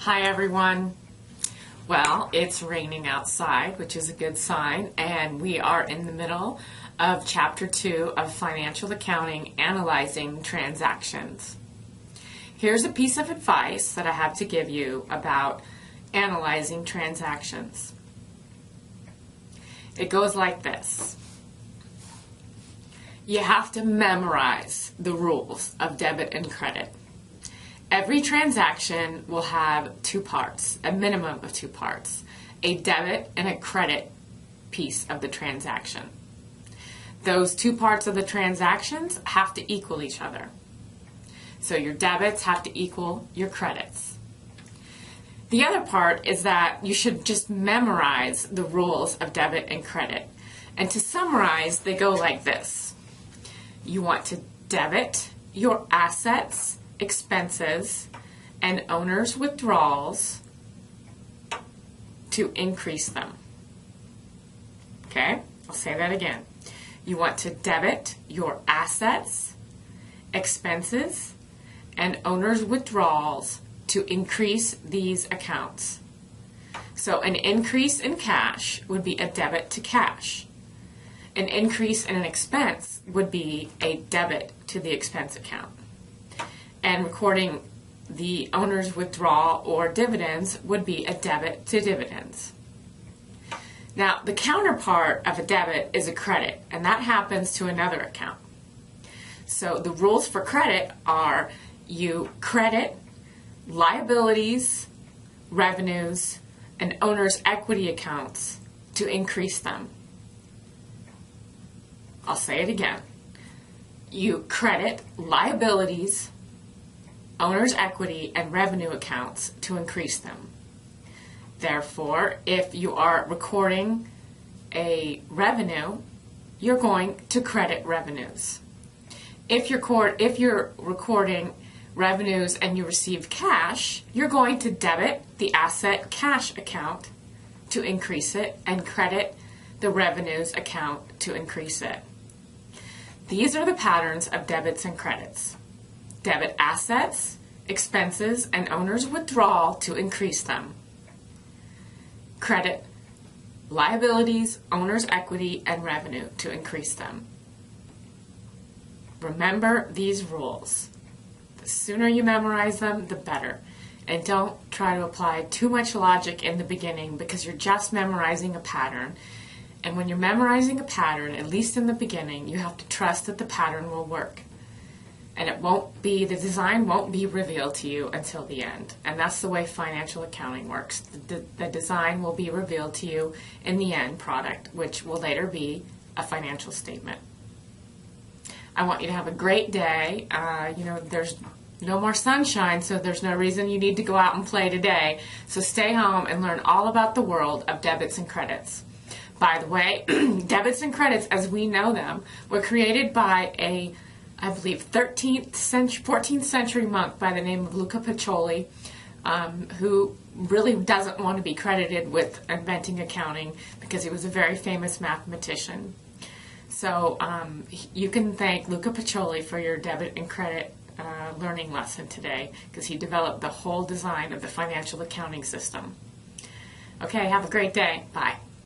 Hi everyone. Well, it's raining outside, which is a good sign, and we are in the middle of Chapter 2 of Financial Accounting, Analyzing Transactions. Here's a piece of advice that I have to give you about analyzing transactions. It goes like this. You have to memorize the rules of debit and credit. Every transaction will have two parts, a minimum of two parts, a debit and a credit piece of the transaction. Those two parts of the transactions have to equal each other. So your debits have to equal your credits. The other part is that you should just memorize the rules of debit and credit. And to summarize, they go like this. You want to debit your assets, expenses, and owner's withdrawals to increase them. Okay, I'll say that again. You want to debit your assets, expenses, and owner's withdrawals to increase these accounts. So an increase in cash would be a debit to cash. An increase in an expense would be a debit to the expense account. And recording the owner's withdrawal or dividends would be a debit to dividends. Now, the counterpart of a debit is a credit, and that happens to another account. So the rules for credit are you credit liabilities, revenues, and owner's equity accounts to increase them. I'll say it again. You credit liabilities, owner's equity, and revenue accounts to increase them. Therefore, if you are recording a revenue, you're going to credit revenues. If you're recording revenues and you receive cash, you're going to debit the asset cash account to increase it and credit the revenues account to increase it. These are the patterns of debits and credits. Debit assets, expenses, and owner's withdrawal to increase them. Credit liabilities, owner's equity, and revenue to increase them. Remember these rules. The sooner you memorize them, the better. And don't try to apply too much logic in the beginning because you're just memorizing a pattern. And when you're memorizing a pattern, at least in the beginning, you have to trust that the pattern will work. And the design won't be revealed to you until the end. And that's the way financial accounting works. The design will be revealed to you in the end product, which will later be a financial statement. I want you to have a great day. There's no more sunshine, so there's no reason you need to go out and play today. So stay home and learn all about the world of debits and credits. By the way, debits and credits, as we know them, were created by I believe, 14th century monk by the name of Luca Pacioli, who really doesn't want to be credited with inventing accounting because he was a very famous mathematician. So you can thank Luca Pacioli for your debit and credit learning lesson today because he developed the whole design of the financial accounting system. Okay, have a great day. Bye.